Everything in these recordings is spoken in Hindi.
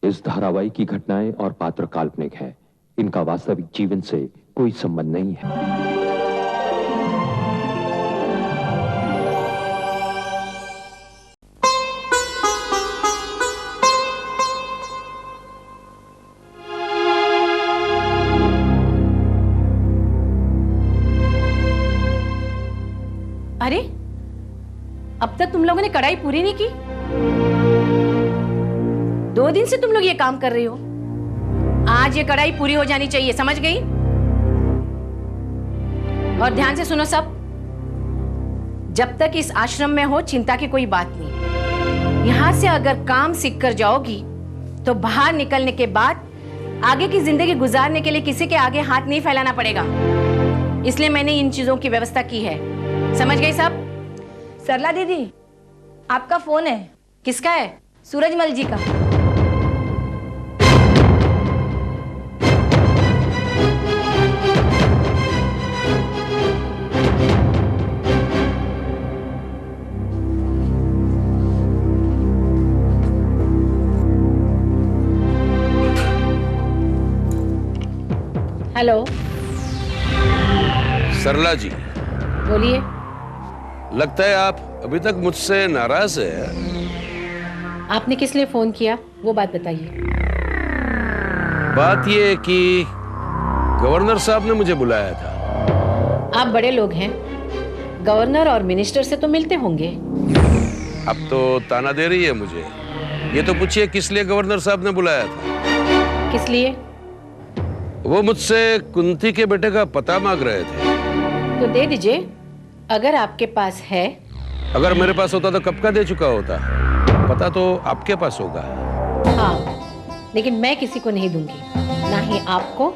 इस धारावाहिक की घटनाएं और पात्र काल्पनिक है। इनका वास्तविक जीवन से कोई संबंध नहीं है। अरे, अब तक तुम लोगों ने कढ़ाई पूरी नहीं की। 2 दिन से तुम लोग ये काम कर रहे हो। आज ये कढ़ाई पूरी हो जानी चाहिए, समझ गई? और ध्यान से सुनो सब, जब तक इस आश्रम में हो चिंता की कोई बात नहीं। यहां से अगर काम सीख कर जाओगी तो बाहर निकलने के बाद आगे की जिंदगी गुजारने के लिए किसी के आगे हाथ नहीं फैलाना पड़ेगा। इसलिए मैंने इन चीजों की व्यवस्था की है, समझ गई सब? सरला दीदी, आपका फोन है। किसका है? सूरजमल जी का। हेलो, सरला जी, बोलिए। लगता है आप अभी तक मुझसे नाराज है। आपने किस लिए फोन किया, वो बात बताइए। बात ये है कि गवर्नर साहब ने मुझे बुलाया था। आप बड़े लोग हैं, गवर्नर और मिनिस्टर से तो मिलते होंगे। अब तो ताना दे रही है मुझे। ये तो पूछिए किस लिए गवर्नर साहब ने बुलाया था। किस लिए? वो मुझसे कुंती के बेटे का पता मांग रहे थे। तो दे दीजिए, अगर आपके पास है। अगर मेरे पास होता तो कब का दे चुका होता। पता तो आपके पास होगा। हाँ, लेकिन मैं किसी को नहीं दूंगी, ना ही आपको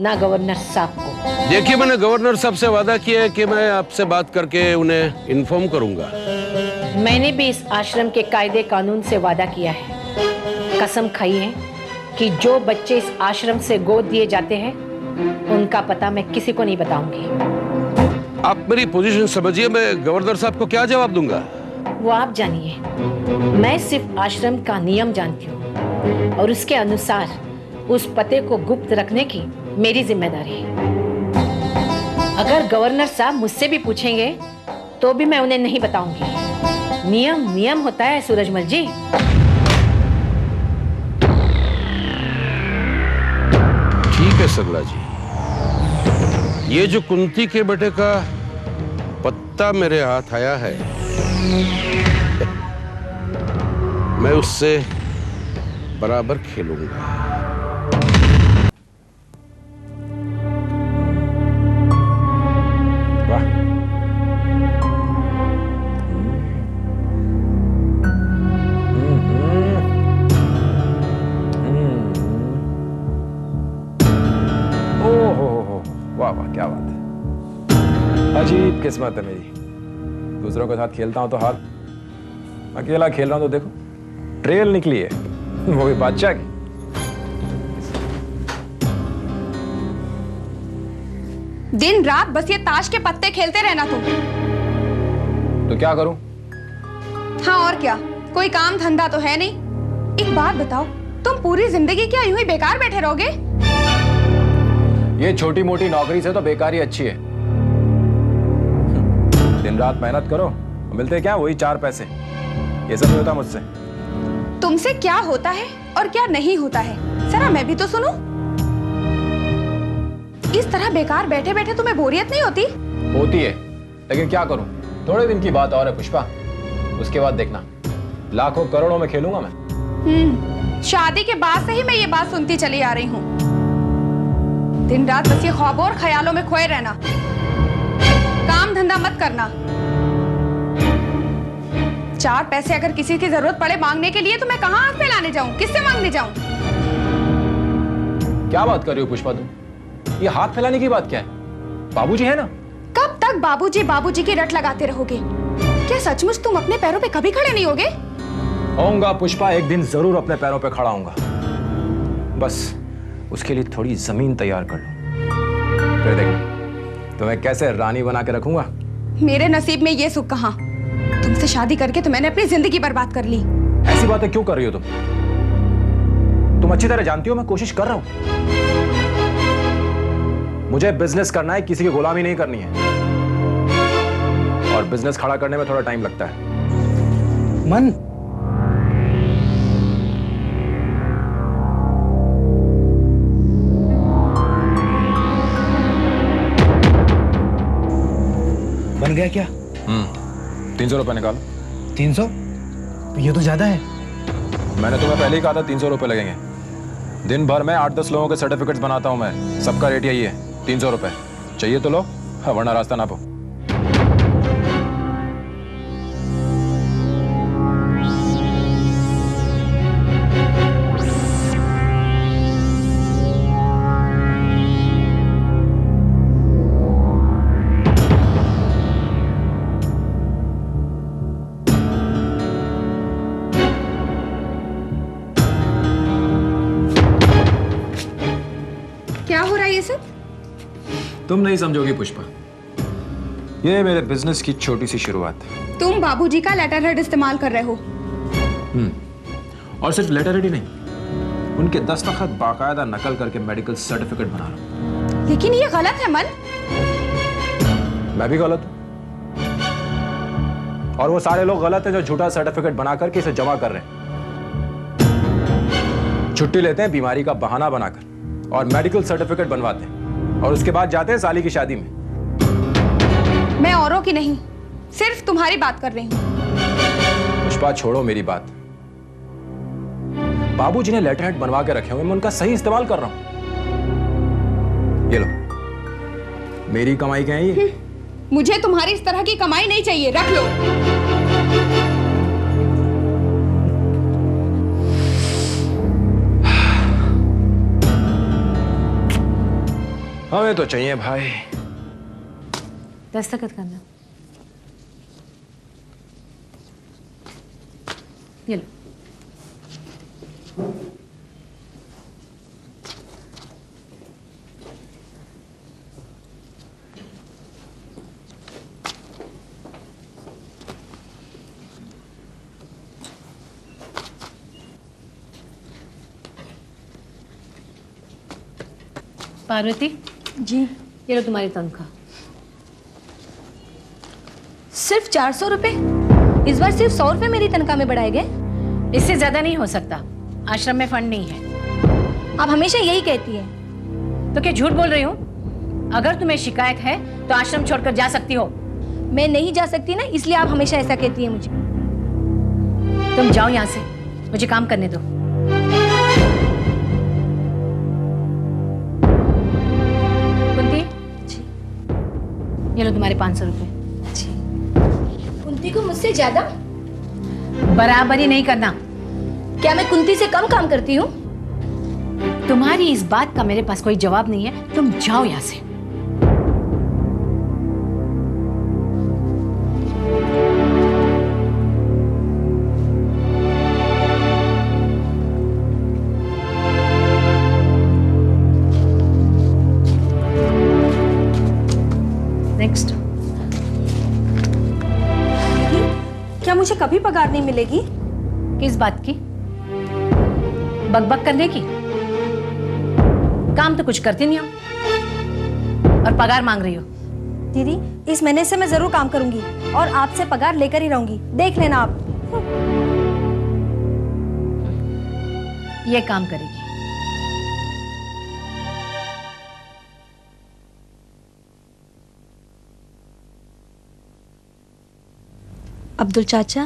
ना गवर्नर साहब को। देखिए, मैंने गवर्नर साहब से वादा किया है कि मैं आपसे बात करके उन्हें इन्फॉर्म करूंगा। मैंने भी इस आश्रम के कायदे कानून से वादा किया है, कसम खाई है कि जो बच्चे इस आश्रम से गोद दिए जाते हैं उनका पता मैं किसी को नहीं बताऊंगी। आप मेरी पोजीशन समझिए, मैं गवर्नर साहब को क्या जवाब दूंगा? वो आप जानिए, मैं सिर्फ आश्रम का नियम जानती हूँ और उसके अनुसार उस पते को गुप्त रखने की मेरी जिम्मेदारी है। अगर गवर्नर साहब मुझसे भी पूछेंगे तो भी मैं उन्हें नहीं बताऊंगी। नियम नियम होता है सूरजमल जी। ठीक है सरला जी, ये जो कुंती के बेटे का पत्ता मेरे हाथ आया है, मैं उससे बराबर खेलूंगा। वाह, वाह वाह, क्या बात है। अजीब किस्मत है मेरी। दूसरों के साथ खेलता हूं तो हार, अकेला खेल रहा हूं तो देखो ट्रेल निकली है, वो भी बादशाह की। दिन रात बस ये ताश के पत्ते खेलते रहना तुम। तो क्या करूं? हाँ और क्या, कोई काम धंधा तो है नहीं। एक बात बताओ, तुम पूरी जिंदगी क्या यूं ही बेकार बैठे रहोगे? ये छोटी मोटी नौकरी से तो बेकारी अच्छी है। दिन रात मेहनत करो, मिलते क्या वही 4 पैसे। ये सब नहीं होता मुझसे। तुमसे क्या होता है और क्या नहीं होता है, जरा मैं भी तो सुनूं। इस तरह बेकार बैठे बैठे तुम्हें बोरियत नहीं होती? होती है, लेकिन क्या करूं, थोड़े दिन की बात और है पुष्पा। उसके बाद देखना, लाखों करोड़ों में खेलूंगा मैं। शादी के बाद से ही मैं ये बात सुनती चली आ रही हूँ। दिन रात बस ये ख्वाबों और ख्यालों में खोए रहना, काम धंधा मत करना। 4 पैसे अगर किसी की जरूरत पड़े मांगने के लिए तो मैं कहाँ हाथ फैलाने जाऊं, किससे मांगने जाऊं? क्या बात कर रही हो पुष्पा तुम? ये हाथ फैलाने की बात क्या है? बाबूजी है ना। कब तक बाबूजी बाबूजी की रट लगाते रहोगे? क्या सचमुच तुम अपने पैरों पे कभी खड़े नहीं होगे? होऊंगा पुष्पा, एक दिन जरूर अपने पैरों पे खड़ा होऊंगा। बस उसके लिए थोड़ी जमीन तैयार कर लो, फिर देखना तुम्हें कैसे रानी बना के रखूंगा। मेरे नसीब में ये सुख कहाँ? तुमसे शादी करके तो मैंने अपनी जिंदगी बर्बाद कर ली। ऐसी बातें क्यों कर रही हो तुम? तुम अच्छी तरह जानती हो मैं कोशिश कर रहा हूं। मुझे बिजनेस करना है, किसी की गुलामी नहीं करनी है। और बिजनेस खड़ा करने में थोड़ा टाइम लगता है। मन, बन गया क्या? 300 रुपए निकालो। 300? ये तो ज्यादा है। मैंने तुम्हें पहले ही कहा था 300 रुपए लगेंगे। दिन भर में 8-10 लोगों के सर्टिफिकेट्स बनाता हूं मैं, सबका रेट यही है 300 रुपए। चाहिए तो लो, वरना रास्ता नापो। क्या हो रहा है ये सब? तुम नहीं समझोगी पुष्पा, ये मेरे बिजनेस की छोटी सी शुरुआत है। तुम बाबूजी का लेटर हेड इस्तेमाल कर रहे हो। और सिर्फ लेटर हेड ही नहीं, उनके दस्तखत बाकायदा नकल करके मेडिकल सर्टिफिकेट बना रहा हूं। लेकिन ये गलत है मन। मैं भी गलत हूं, और वो सारे लोग गलत हैं जो झूठा सर्टिफिकेट बना करके इसे जमा कर रहे हैं। छुट्टी लेते हैं बीमारी का बहाना बनाकर और मेडिकल सर्टिफिकेट बनवाते हैं, और उसके बाद जाते हैं साली की शादी में। मैं औरों की नहीं, सिर्फ तुम्हारी बात कर रही हूँ। पुष्पा छोड़ो मेरी बात। बाबूजी ने लेटर हेड बनवा के रखे हुए, मैं उनका सही इस्तेमाल कर रहा हूं। ये लो, मेरी कमाई क्या है ये? मुझे तुम्हारी इस तरह की कमाई नहीं चाहिए, रख लो। हमें तो चाहिए भाई। दस्तखत करना। ये लो। पार्वती जी। ये लो तुम्हारी तनख्वाह। सिर्फ 400 रुपए? इस बार सिर्फ 100 रुपए मेरी तनख्वाह में बढ़ाए गए। इससे ज्यादा नहीं हो सकता, आश्रम में फंड नहीं है। आप हमेशा यही कहती हैं। तो क्या झूठ बोल रही हूँ? अगर तुम्हें शिकायत है तो आश्रम छोड़कर जा सकती हो। मैं नहीं जा सकती ना, इसलिए आप हमेशा ऐसा कहती हैं मुझे। तुम जाओ यहाँ से, मुझे काम करने दो। कुंती, ये लो तुम्हारे 500 रुपए। कुंती को मुझसे ज्यादा? बराबरी नहीं करना। क्या मैं कुंती से कम काम करती हूँ? तुम्हारी इस बात का मेरे पास कोई जवाब नहीं है, तुम जाओ यहाँ से। नेक्स्ट। क्या मुझे कभी पगार नहीं मिलेगी? किस बात की? बकबक करने की? काम तो कुछ करती नहीं हो और पगार मांग रही हो। दीदी, इस महीने से मैं जरूर काम करूंगी और आपसे पगार लेकर ही रहूंगी, देख लेना आप। ये काम करेगी। अब्दुल चाचा।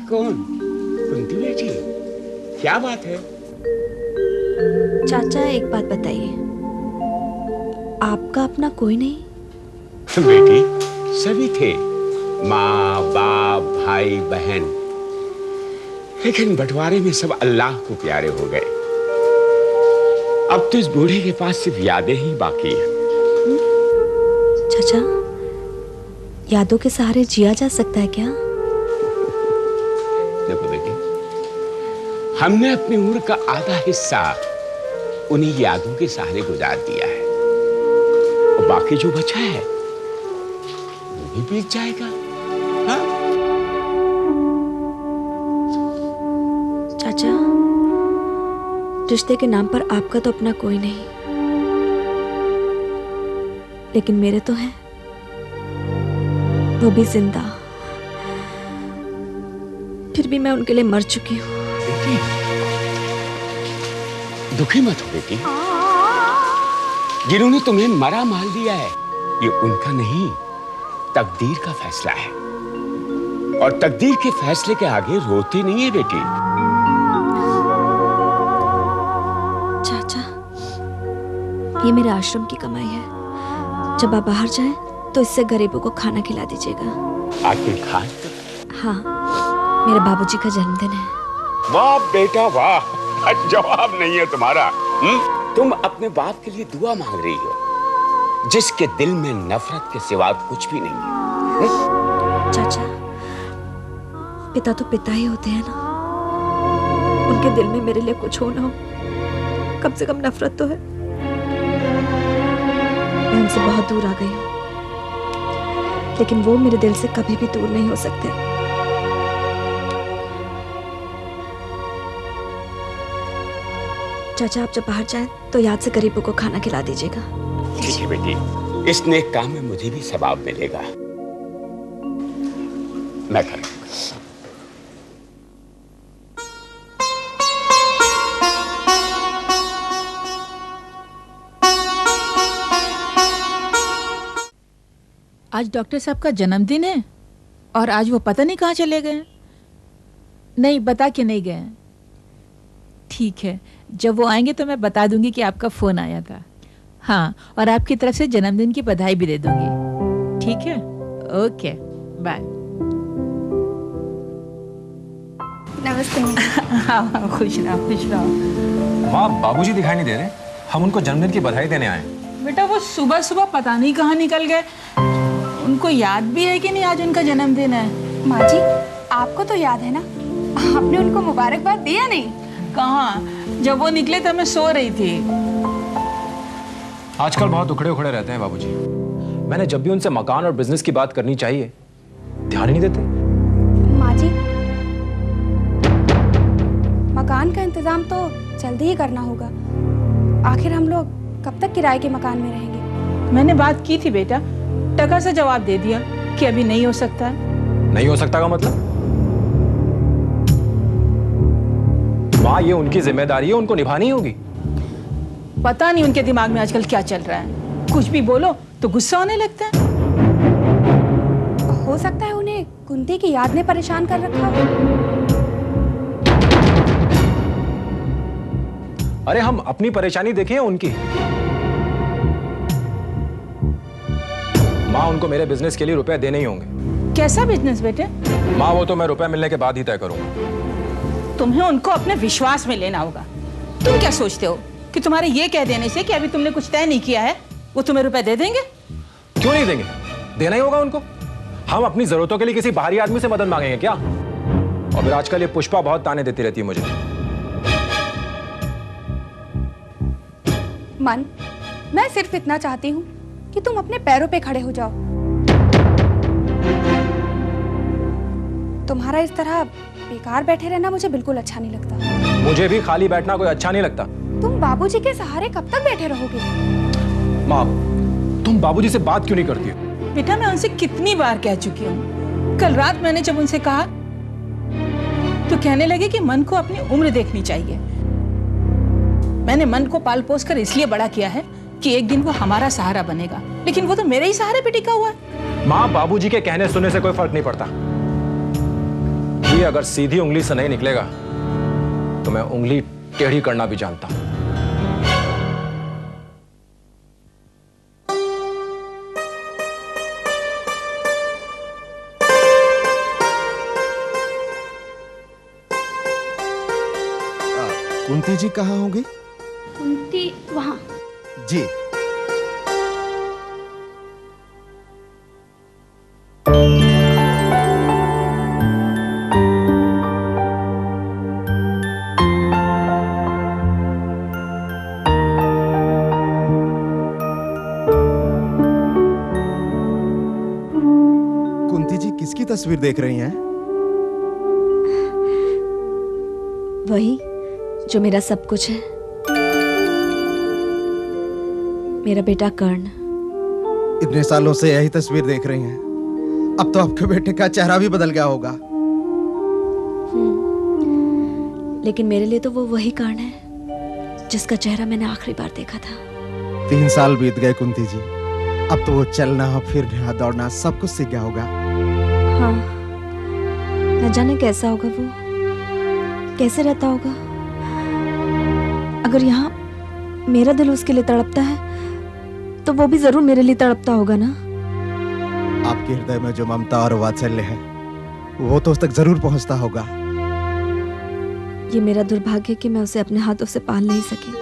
कौन? कुंती बेटी, क्या बात है? चाचा एक बात बताइए, आपका अपना कोई नहीं? बेटी, सभी थे, माँ बाप भाई बहन, लेकिन बंटवारे में सब अल्लाह को प्यारे हो गए। अब तो इस बूढ़े के पास सिर्फ यादें ही बाकी हैं। चाचा, यादों के सहारे जिया जा सकता है क्या? देखो बेटी, हमने अपनी उम्र का आधा हिस्सा उन्हीं यादों के सहारे गुजार दिया है, और बाकी जो बचा है वो भी बीत जाएगा। हाँ? चाचा, रिश्ते के नाम पर आपका तो अपना कोई नहीं, लेकिन मेरे तो हैं, वो भी जिंदा। फिर भी मैं उनके लिए मर चुकी हूँ। बेटी, दुखी मत हो बेटी। जिन्होंने तुम्हें मरा मार दिया है, ये उनका नहीं, तकदीर का फैसला है। और तकदीर के फैसले के आगे रोते नहीं है बेटी। चाचा, ये मेरे आश्रम की कमाई है। जब आप बाहर जाएं, तो इससे गरीबों को खाना खिला दीजिएगा। आखिर खान? हाँ, मेरे बाबूजी का जन्मदिन है। वाह बेटा वाह, जवाब नहीं है तुम्हारा। तुम अपने बाप के लिए दुआ मांग रही हो, जिसके दिल में नफरत के सिवा कुछ भी नहीं है। चाचा, पिता तो पिता ही होते हैं ना। उनके दिल में मेरे लिए कुछ हो ना हो, कम से कम नफरत तो है। मैं उनसे बहुत दूर आ गई हूँ, लेकिन वो मेरे दिल से कभी भी दूर नहीं हो सकते। चाचा, आप जब बाहर जाएं तो याद से गरीबों को खाना खिला दीजिएगा। ठीक है बेटी, इस नेक काम में मुझे भी सवाब मिलेगा। मैं करूंगा। आज डॉक्टर साहब का जन्मदिन है और आज वो पता नहीं कहाँ चले गए। नहीं, बता के नहीं गए। ठीक है, जब वो आएंगे तो मैं बता दूंगी कि आपका फोन आया था। हाँ, और आपकी तरफ से जन्मदिन की बधाई भी दे दूंगी। ठीक है, ओके, बाय। नमस्ते। हाँ, खुश रहो, खुश रहो। माँ, बाबूजी दिखाई नहीं दे रहे। हम उनको जन्मदिन की बधाई देने आए। बेटा, वो सुबह सुबह पता नहीं कहाँ निकल गए। उनको याद भी है कि नहीं आज उनका जन्मदिन है? माँ जी, आपको तो याद है ना, आपने उनको मुबारकबाद दिया नहीं? कहाँ, जब वो निकले तब मैं सो रही थी। आजकल बहुत उखड़े उखड़े रहते हैं बाबूजी। मैंने जब भी उनसे मकान और बिजनेस की बात करनी चाहिए, ध्यान ही नहीं देते। माँ जी, मकान का इंतजाम तो जल्दी ही करना होगा। आखिर हम लोग कब तक किराए के मकान में रहेंगे? मैंने बात की थी बेटा, टका से जवाब दे दिया कि अभी नहीं हो सकता है। नहीं हो सकता का मतलब? माँ, ये उनकी जिम्मेदारी है, उनको निभानी होगी। पता नहीं उनके दिमाग में आजकल क्या चल रहा है, कुछ भी बोलो तो गुस्सा होने लगता है। हो सकता है उन्हें कुंती की याद ने परेशान कर रखा हो। अरे हम अपनी परेशानी देखें उनकी। माँ, उनको मेरे बिजनेस के लिए रुपए देने ही होंगे। कैसा बिजनेस बेटे? माँ, वो तो मैं रुपए मिलने के बाद ही तय करूंगा। तुम्हें उनको अपने विश्वास में लेना होगा। तुम क्या सोचते हो कि तुम्हारे ये कह देने से कि अभी तुमने कुछ तय नहीं किया है, वो तुम्हें रुपए दे देंगे? क्यों नहीं देंगे? देना ही होगा उनको। हम अपनी जरूरतों के लिए किसी बाहरी आदमी से मदद मांगेंगे क्या? और फिर आजकल ये पुष्पा बहुत ताने देती रहती है मुझे। मन, मैं सिर्फ इतना चाहती हूँ कि तुम अपने पैरों पे खड़े हो जाओ। तुम्हारा इस तरह बेकार बैठे रहना मुझे बिल्कुल अच्छा नहीं लगता। मुझे भी खाली बैठना कोई अच्छा नहीं लगता। तुम बाबूजी के सहारे कब तक बैठे रहोगे? माँ, तुम बाबूजी से बात क्यों नहीं करती हो? बेटा, मैं उनसे कितनी बार कह चुकी हूँ। कल रात मैंने जब उनसे कहा तो कहने लगे कि मन को अपनी उम्र देखनी चाहिए। मैंने मन को पाल पोस कर इसलिए बड़ा किया है कि एक दिन वो हमारा सहारा बनेगा, लेकिन वो तो मेरे ही सहारे पे टिका हुआ है। माँ, बाबूजी के कहने सुनने से कोई फर्क नहीं पड़ता। ये अगर सीधी उंगली से नहीं निकलेगा तो मैं उंगली टेढ़ी करना भी जानता हूं। कुंती जी कहाँ होंगी? कुंती वहां। जी। कुंती जी किसकी तस्वीर देख रही हैं? वही जो मेरा सब कुछ है। मेरा बेटा कर्ण। इतने सालों से यही तस्वीर देख रही हैं। अब तो आपके बेटे का चेहरा भी बदल गया होगा। लेकिन मेरे लिए तो वो वही कर्ण है जिसका चेहरा मैंने आखिरी बार देखा था। 3 साल बीत गए कुंती जी। अब तो वो चलना फिरना दौड़ना सब कुछ सीख गया होगा। हाँ, न जाने कैसा होगा वो, कैसे रहता होगा। अगर यहाँ मेरा दिल उसके लिए तड़पता है तो वो भी जरूर मेरे लिए तड़पता होगा ना। आपके हृदय में जो ममता और वात्सल्य है वो तो उस तक जरूर पहुंचता होगा। ये मेरा दुर्भाग्य कि मैं उसे अपने हाथों से पाल नहीं सकी।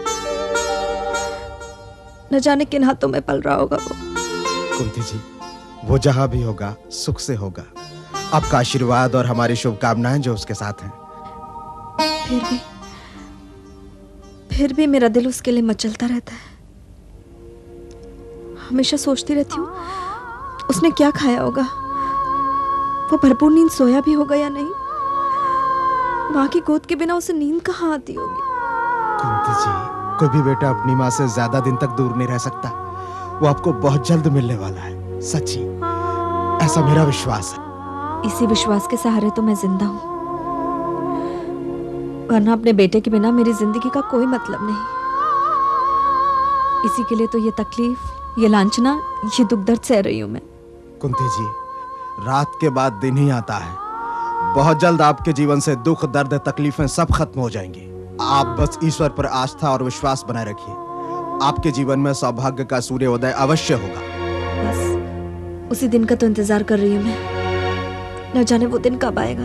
न जाने किन हाथों में पल रहा होगा वो। कुंती जी, वो जहां भी होगा सुख से होगा। आपका आशीर्वाद और हमारी शुभकामनाएं जो उसके साथ हैं। फिर भी मेरा दिल उसके लिए मचलता रहता है। हमेशा सोचती रहती हूँ उसने क्या खाया होगा, वो भरपूर नींद सोया भी होगा या नहीं। माँ की गोद के बिना उसे नींद कहाँ आती होगी। कुंती जी, कोई भी बेटा अपनी माँ से ज्यादा दिन तक दूर नहीं रह सकता। वो आपको बहुत जल्द मिलने वाला है, सच्ची, ऐसा मेरा विश्वास है। इसी विश्वास के सहारे तो मैं जिंदा हूँ, वरना अपने बेटे के बिना मेरी जिंदगी का कोई मतलब नहीं। इसी के लिए तो ये तकलीफ, ये लांछना, ये दुख दर्द सह रही हूँ मैं। कुंती जी, रात के बाद दिन ही आता है। बहुत जल्द आपके जीवन से दुख दर्द तकलीफें सब खत्म हो जाएंगी। आप बस ईश्वर पर आस्था और विश्वास बनाए रखिए। आपके जीवन में सौभाग्य का सूर्योदय अवश्य होगा। बस उसी दिन का तो इंतजार कर रही हूँ मैं। न जाने वो दिन कब आएगा।